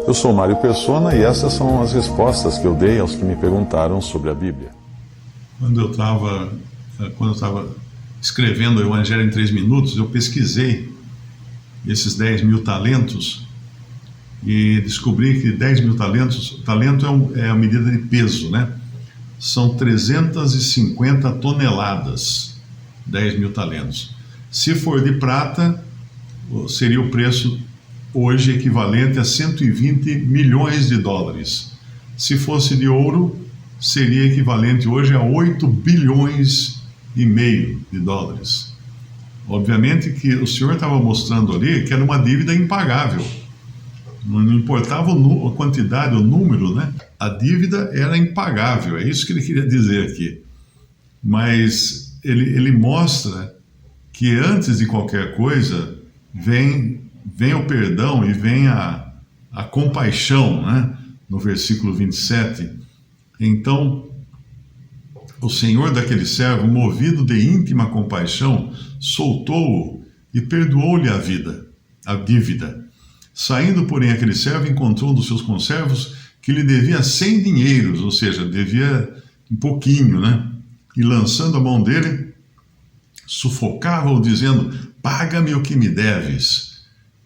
Eu sou Mário Persona e essas são as respostas que eu dei aos que me perguntaram sobre a Bíblia. Quando eu estava escrevendo o Evangelho em 3 minutos, eu pesquisei esses 10 mil talentos e descobri que 10 mil talentos, talento é a medida de peso, né? São 350 toneladas, 10 mil talentos. Se for de prata, seria o preço hoje equivalente a 120 milhões de dólares. Se fosse de ouro, seria equivalente hoje a 8 bilhões e meio de dólares. Obviamente que o senhor estava mostrando ali que era uma dívida impagável. Não importava a quantidade, o número, né? A dívida era impagável, é isso que ele queria dizer aqui. Mas ele mostra que antes de qualquer coisa vem o perdão e vem a compaixão, né? No versículo 27. Então, o senhor daquele servo, movido de íntima compaixão, soltou-o e perdoou-lhe a dívida. Saindo, porém, aquele servo encontrou um dos seus conservos que lhe devia 100 dinheiros, ou seja, devia um pouquinho, né? E lançando a mão dele, sufocava-o, dizendo: paga-me o que me deves.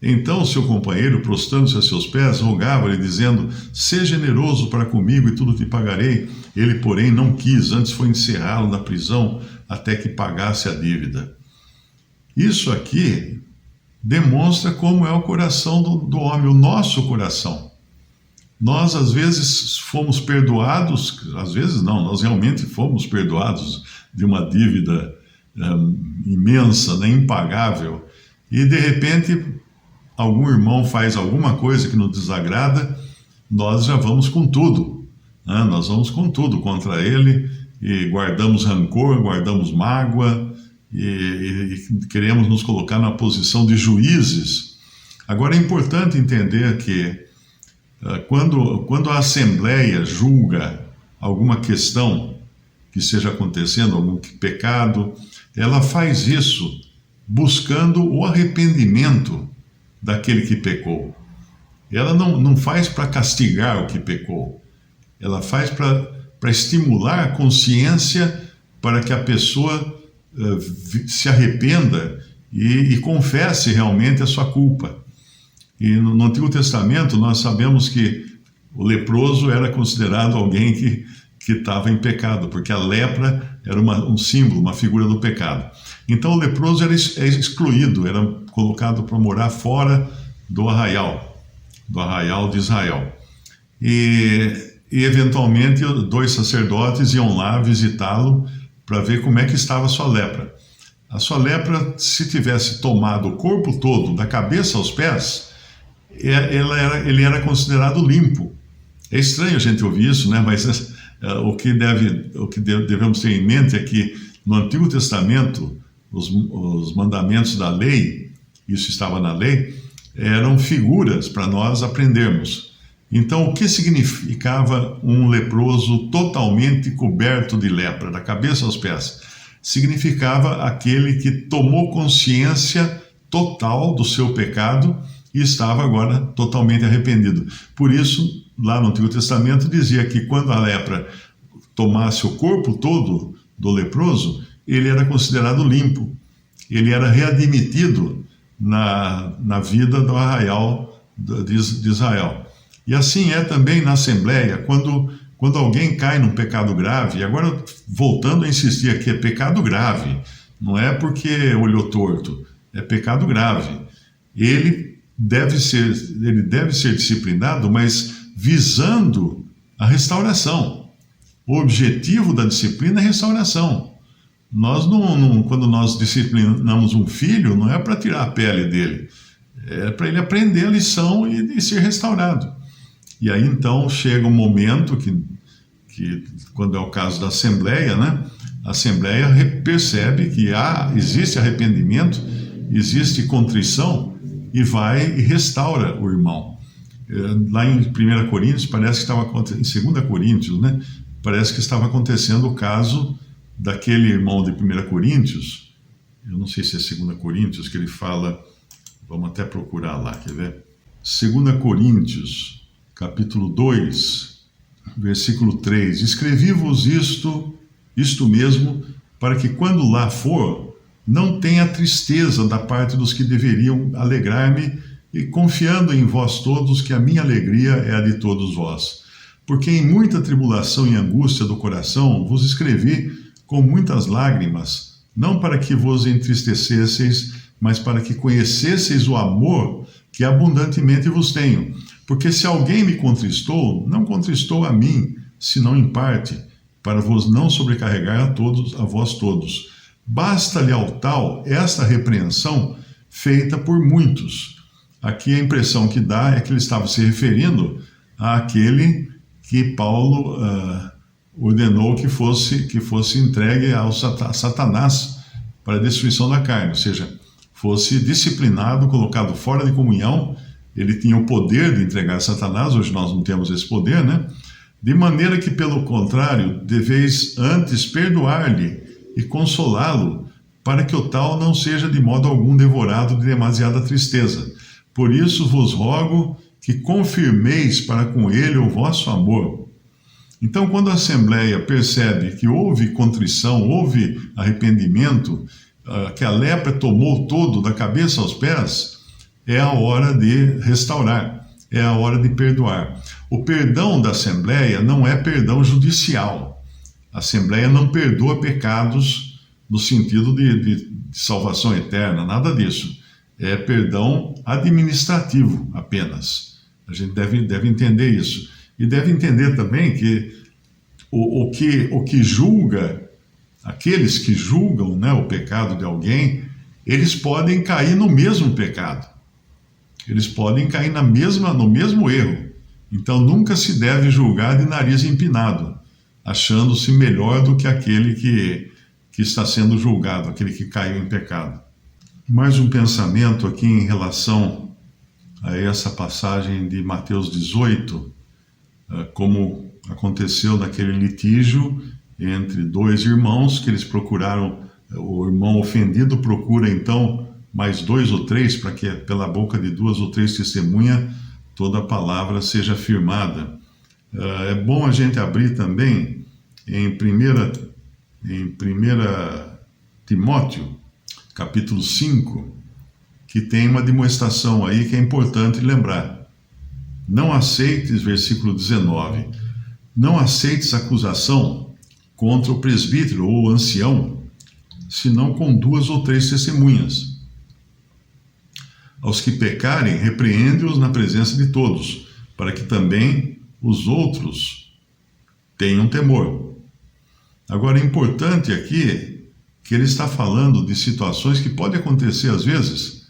Então seu companheiro, prostrando-se a seus pés, rogava-lhe, dizendo: seja generoso para comigo e tudo te pagarei. Ele, porém, não quis, antes foi encerrá-lo na prisão até que pagasse a dívida. Isso aqui demonstra como é o coração do homem, o nosso coração. Nós, às vezes, fomos perdoados, às vezes não, nós realmente fomos perdoados de uma dívida imensa, né, impagável, e de repente algum irmão faz alguma coisa que nos desagrada, nós já vamos com tudo, né? Nós vamos com tudo contra ele e guardamos rancor, guardamos mágoa e queremos nos colocar na posição de juízes. Agora é importante entender que quando a Assembleia julga alguma questão que esteja acontecendo, algum pecado, ela faz isso buscando o arrependimento daquele que pecou. Ela não faz para castigar o que pecou. Ela faz para estimular a consciência para que a pessoa se arrependa e confesse realmente a sua culpa. E no Antigo Testamento nós sabemos que o leproso era considerado alguém que estava em pecado, porque a lepra era um símbolo, uma figura do pecado. Então o leproso era excluído, era colocado para morar fora do arraial de Israel. E eventualmente 2 sacerdotes iam lá visitá-lo para ver como é que estava a sua lepra. A sua lepra, se tivesse tomado o corpo todo, da cabeça aos pés, ele era considerado limpo. É estranho a gente ouvir isso, né? Mas o que devemos ter em mente é que no Antigo Testamento os mandamentos da lei, isso estava na lei, eram figuras para nós aprendermos. Então, o que significava um leproso totalmente coberto de lepra, da cabeça aos pés? Significava aquele que tomou consciência total do seu pecado e estava agora totalmente arrependido. Por isso, lá no Antigo Testamento dizia que quando a lepra tomasse o corpo todo do leproso, ele era considerado limpo. Ele era readmitido na vida do arraial de Israel. E assim é também na Assembleia, quando alguém cai num pecado grave, e agora voltando a insistir aqui, é pecado grave, não é porque olhou torto, é pecado grave. Ele deve ser disciplinado, mas visando a restauração. O objetivo da disciplina é a restauração. Quando nós disciplinamos um filho, não é para tirar a pele dele, é para ele aprender a lição e ser restaurado. E aí então chega um momento que quando é o caso da Assembleia, né? A Assembleia percebe que existe arrependimento, existe contrição e vai e restaura o irmão. Lá em 1 Coríntios, parece que estava acontecendo, em 2 Coríntios, né? Parece que estava acontecendo o caso daquele irmão de 1 Coríntios, eu não sei se é 2 Coríntios, que ele fala, vamos até procurar lá, quer ver? 2 Coríntios, capítulo 2, versículo 3. Escrevi-vos isto mesmo, para que quando lá for, não tenha tristeza da parte dos que deveriam alegrar-me, e confiando em vós todos, que a minha alegria é a de todos vós. Porque em muita tribulação e angústia do coração vos escrevi com muitas lágrimas, não para que vos entristecesseis, mas para que conhecesseis o amor que abundantemente vos tenho. Porque se alguém me contristou, não contristou a mim, senão em parte, para vos não sobrecarregar a vós todos. Basta-lhe ao tal esta repreensão feita por muitos. Aqui a impressão que dá é que ele estava se referindo àquele que Paulo ordenou que fosse entregue a Satanás para a destruição da carne, ou seja, fosse disciplinado, colocado fora de comunhão. Ele tinha o poder de entregar a Satanás, hoje nós não temos esse poder, né? De maneira que, pelo contrário, deveis antes perdoar-lhe e consolá-lo, para que o tal não seja de modo algum devorado de demasiada tristeza. Por isso vos rogo que confirmeis para com ele o vosso amor. Então, quando a Assembleia percebe que houve contrição, houve arrependimento, que a lepra tomou todo, da cabeça aos pés, é a hora de restaurar, é a hora de perdoar. O perdão da Assembleia não é perdão judicial. A Assembleia não perdoa pecados no sentido de salvação eterna, nada disso. É perdão administrativo apenas. A gente deve entender isso. E deve entender também que o que julga, aqueles que julgam, né, o pecado de alguém, eles podem cair no mesmo pecado. Eles podem cair no mesmo erro. Então nunca se deve julgar de nariz empinado, achando-se melhor do que aquele que está sendo julgado, aquele que caiu em pecado. Mais um pensamento aqui em relação a essa passagem de Mateus 18, como aconteceu naquele litígio entre dois irmãos, que eles procuraram, o irmão ofendido procura então mais 2 ou 3, para que pela boca de 2 ou 3 testemunhas toda a palavra seja firmada. É bom a gente abrir também em 1 Timóteo, capítulo 5, que tem uma demonstração aí que é importante lembrar. Não aceites, versículo 19, não aceites acusação contra o presbítero ou o ancião, senão com 2 ou 3 testemunhas. Aos que pecarem, repreende-os na presença de todos, para que também os outros tenham temor. Agora, é importante aqui que ele está falando de situações que podem acontecer às vezes.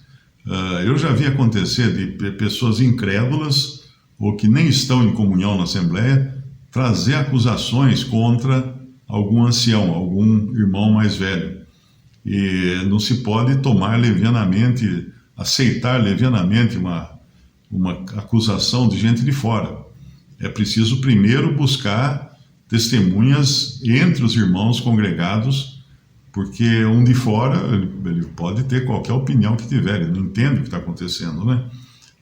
Eu já vi acontecer de pessoas incrédulas ou que nem estão em comunhão na Assembleia trazer acusações contra algum ancião, algum irmão mais velho. E não se pode tomar levianamente, aceitar levianamente uma acusação de gente de fora. É preciso primeiro buscar testemunhas entre os irmãos congregados, porque um de fora, ele pode ter qualquer opinião que tiver, ele não entende o que está acontecendo, né?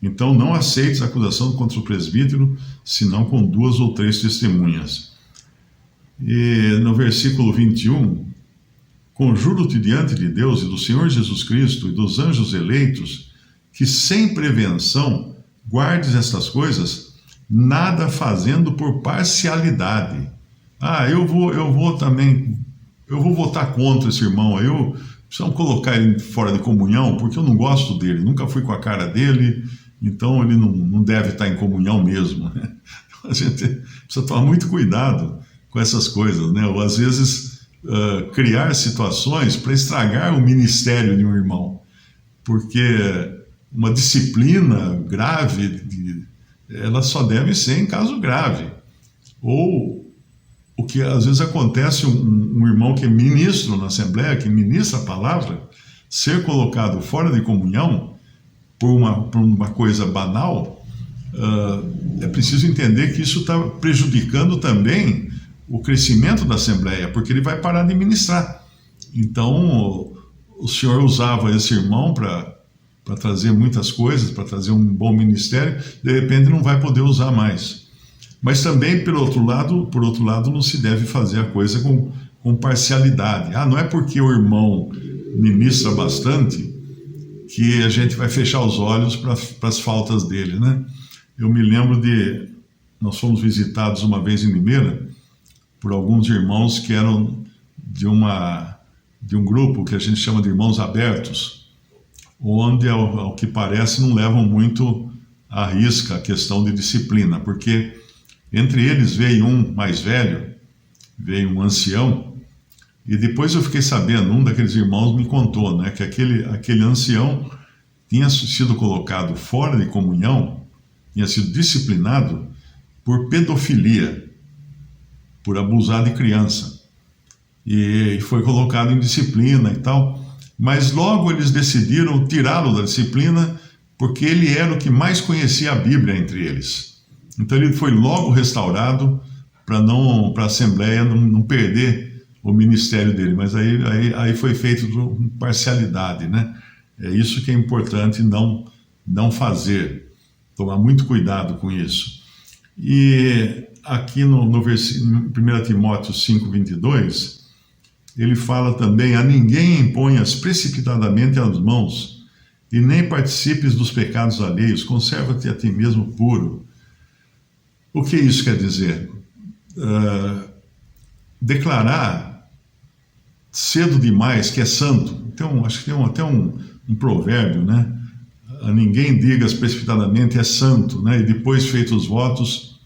Então, não aceites a acusação contra o presbítero, senão com 2 ou 3 testemunhas. E no versículo 21, conjuro-te diante de Deus e do Senhor Jesus Cristo e dos anjos eleitos, que sem prevenção guardes estas coisas, nada fazendo por parcialidade. Eu vou votar contra esse irmão, precisamos colocar ele fora de comunhão, porque eu não gosto dele, nunca fui com a cara dele, então ele não deve estar em comunhão mesmo, né? A gente precisa tomar muito cuidado com essas coisas, né? Ou às vezes criar situações para estragar o ministério de um irmão, porque uma disciplina grave, ela só deve ser em caso grave. Ou o que às vezes acontece, um irmão que é ministro na Assembleia, que ministra a palavra, ser colocado fora de comunhão por uma coisa banal, é preciso entender que isso está prejudicando também o crescimento da Assembleia, porque ele vai parar de ministrar. Então, o Senhor usava esse irmão para trazer muitas coisas, para trazer um bom ministério, de repente não vai poder usar mais. Mas também, por outro lado, não se deve fazer a coisa com parcialidade. Não é porque o irmão ministra bastante que a gente vai fechar os olhos para as faltas dele, né? Eu me lembro nós fomos visitados uma vez em Limeira por alguns irmãos que eram de um grupo que a gente chama de irmãos abertos, onde, ao que parece, não levam muito à risca a questão de disciplina, porque entre eles veio um mais velho, veio um ancião, e depois eu fiquei sabendo, um daqueles irmãos me contou, né, que aquele ancião tinha sido colocado fora de comunhão, tinha sido disciplinado por pedofilia, por abusar de criança, e foi colocado em disciplina e tal, mas logo eles decidiram tirá-lo da disciplina, porque ele era o que mais conhecia a Bíblia entre eles. Então ele foi logo restaurado para a Assembleia não perder o ministério dele, mas aí foi feito com parcialidade, né? É isso que é importante não fazer, tomar muito cuidado com isso. E aqui no versículo 1 Timóteo 5:22, ele fala também: a ninguém imponhas precipitadamente as mãos, e nem participes dos pecados alheios, conserva-te a ti mesmo puro. O que isso quer dizer? Declarar cedo demais que é santo. Então, acho que tem até um provérbio, né? A ninguém digas precipitadamente é santo, né? E depois, feitos os votos,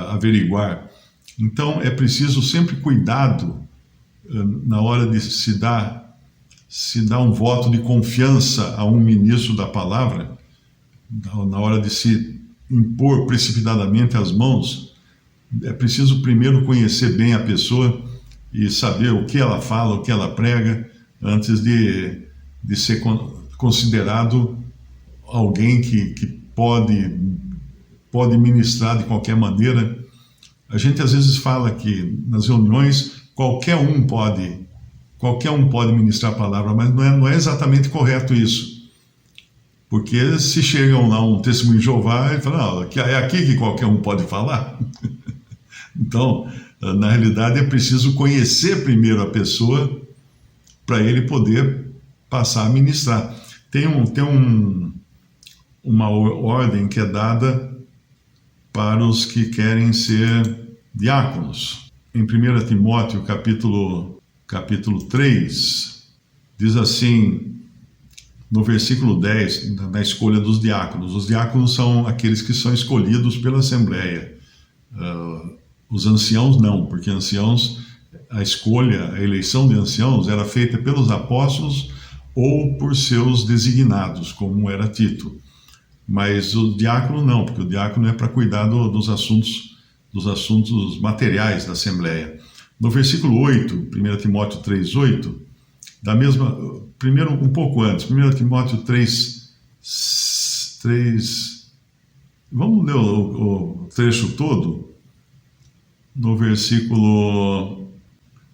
averiguar. Então, é preciso sempre cuidado na hora de se dar um voto de confiança a um ministro da palavra, na hora de se impor precipitadamente as mãos. É preciso primeiro conhecer bem a pessoa e saber o que ela fala, o que ela prega, antes de ser considerado alguém que pode ministrar de qualquer maneira. A gente às vezes fala que nas reuniões qualquer um pode ministrar a palavra, mas não é exatamente correto isso. Porque se chegam lá um testemunho de Jeová e falam, é aqui que qualquer um pode falar. Então, na realidade, é preciso conhecer primeiro a pessoa para ele poder passar a ministrar. Tem uma ordem que é dada para os que querem ser diáconos. Em 1 Timóteo, capítulo 3, diz assim, no versículo 10, na escolha dos diáconos. Os diáconos são aqueles que são escolhidos pela Assembleia. Os anciãos não, porque anciãos, a eleição de anciãos era feita pelos apóstolos ou por seus designados, como era Tito. Mas o diácono não, porque o diácono é para cuidar dos assuntos materiais da Assembleia. No versículo 8, 1 Timóteo 3:8, primeiro um pouco antes, 1 Timóteo 3, vamos ler o trecho todo, no versículo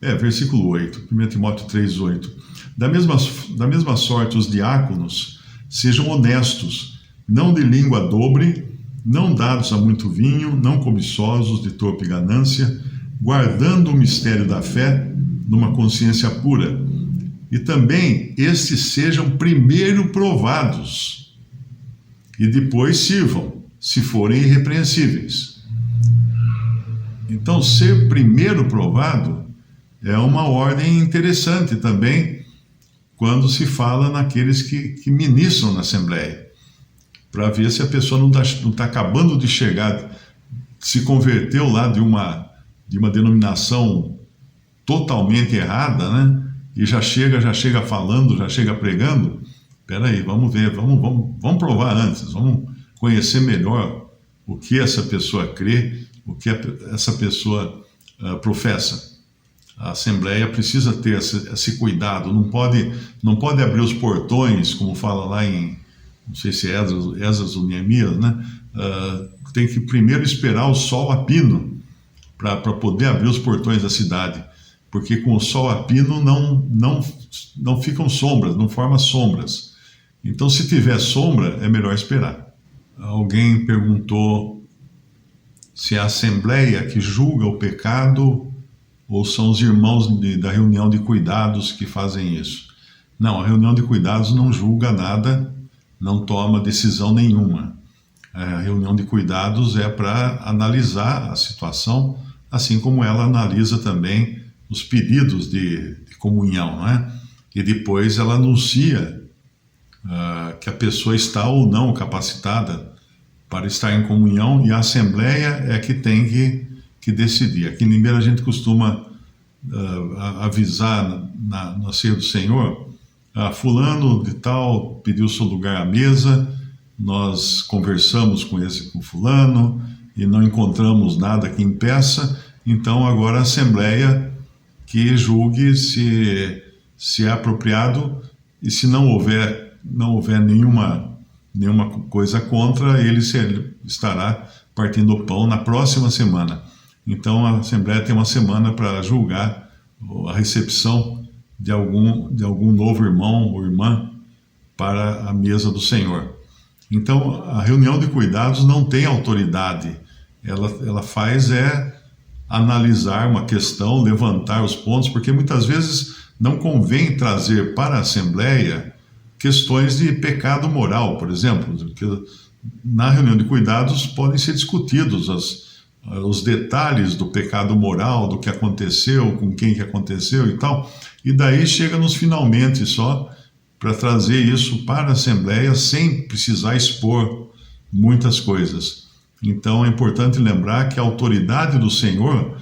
8, 1 Timóteo 3:8. Da mesma sorte, os diáconos sejam honestos, não de língua dobre, não dados a muito vinho, não cobiçosos de torpe ganância, guardando o mistério da fé numa consciência pura. E também estes sejam primeiro provados, e depois sirvam, se forem irrepreensíveis. Então, ser primeiro provado é uma ordem interessante também, quando se fala naqueles que ministram na Assembleia, para ver se a pessoa não está acabando de chegar, se converteu lá de uma denominação totalmente errada, né? E já chega falando, já chega pregando. Espera aí, vamos ver, vamos provar antes, vamos conhecer melhor o que essa pessoa crê, o que essa pessoa professa. A Assembleia precisa ter esse cuidado, não pode abrir os portões, como fala lá em, não sei se é Esdras ou Neemias, né? Tem que primeiro esperar o sol a pino para poder abrir os portões da cidade, porque com o sol a pino não ficam sombras, não forma sombras. Então, se tiver sombra, é melhor esperar. Alguém perguntou se é a Assembleia que julga o pecado ou são os irmãos da reunião de cuidados que fazem isso. Não, a reunião de cuidados não julga nada, não toma decisão nenhuma. A reunião de cuidados é para analisar a situação, assim como ela analisa também os pedidos de comunhão, não é? E depois ela anuncia que a pessoa está ou não capacitada para estar em comunhão, e a Assembleia é que tem que decidir. Aqui em Limeira a gente costuma avisar na ceia do Senhor, fulano de tal pediu seu lugar à mesa, nós conversamos com fulano e não encontramos nada que impeça, então agora a Assembleia que julgue se é apropriado, e se não houver nenhuma coisa contra, ele estará partindo o pão na próxima semana. Então a Assembleia tem uma semana para julgar a recepção de algum novo irmão ou irmã para a mesa do Senhor. Então a reunião de cuidados não tem autoridade, ela faz analisar uma questão, levantar os pontos, porque muitas vezes não convém trazer para a Assembleia questões de pecado moral, por exemplo, porque na reunião de cuidados podem ser discutidos os detalhes do pecado moral, do que aconteceu, com quem que aconteceu e tal, e daí chega nos finalmente só para trazer isso para a Assembleia sem precisar expor muitas coisas. Então é importante lembrar que a autoridade do Senhor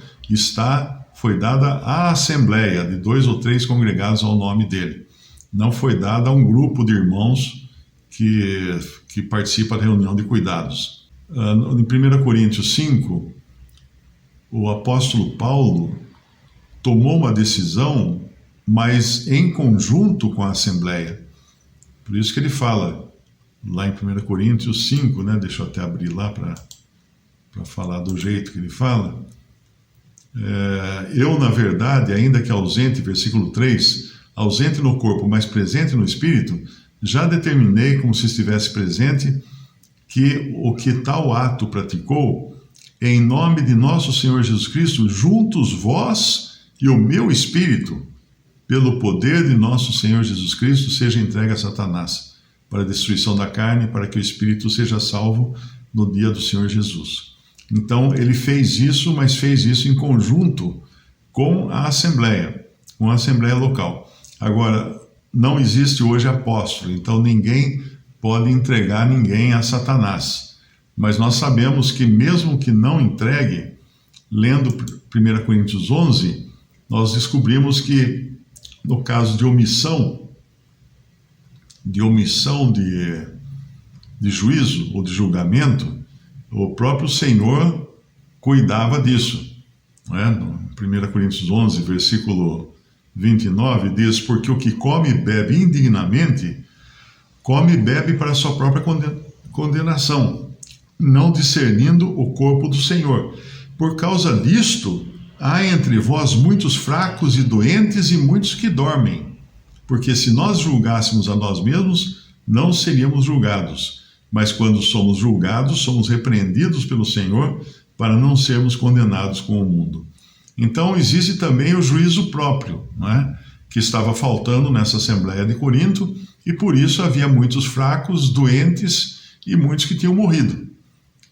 foi dada à Assembleia, de 2 ou 3 congregados ao nome dele. Não foi dada a um grupo de irmãos que participa da reunião de cuidados. Em 1 Coríntios 5, o apóstolo Paulo tomou uma decisão, mas em conjunto com a Assembleia. Por isso que ele fala, lá em 1 Coríntios 5, né? Deixa eu até abrir lá para falar do jeito que ele fala. Eu, na verdade, ainda que ausente, versículo 3, ausente no corpo, mas presente no espírito, já determinei, como se estivesse presente, que o que tal ato praticou, em nome de nosso Senhor Jesus Cristo, juntos vós e o meu espírito, pelo poder de nosso Senhor Jesus Cristo, seja entregue a Satanás, para a destruição da carne, para que o espírito seja salvo no dia do Senhor Jesus. Então, ele fez isso, mas fez isso em conjunto com a Assembleia local. Agora, não existe hoje apóstolo, então ninguém pode entregar ninguém a Satanás. Mas nós sabemos que mesmo que não entregue, lendo 1 Coríntios 11, nós descobrimos que no caso de omissão de juízo ou de julgamento, o próprio Senhor cuidava disso. Não é? No 1 Coríntios 11, versículo 29, diz: porque o que come e bebe indignamente, come e bebe para a sua própria condenação, não discernindo o corpo do Senhor. Por causa disto, há entre vós muitos fracos e doentes e muitos que dormem. Porque se nós julgássemos a nós mesmos, não seríamos julgados. Mas quando somos julgados, somos repreendidos pelo Senhor para não sermos condenados com o mundo. Então existe também o juízo próprio, não é? Que estava faltando nessa Assembleia de Corinto, e por isso havia muitos fracos, doentes e muitos que tinham morrido,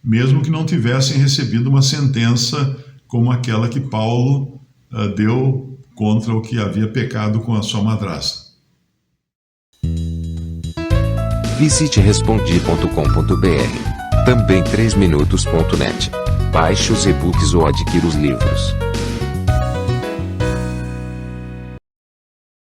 mesmo que não tivessem recebido uma sentença como aquela que Paulo deu contra o que havia pecado com a sua madrasta. Visite respondi.com.br. Também 3minutos.net. Baixe os e-books ou adquira os livros.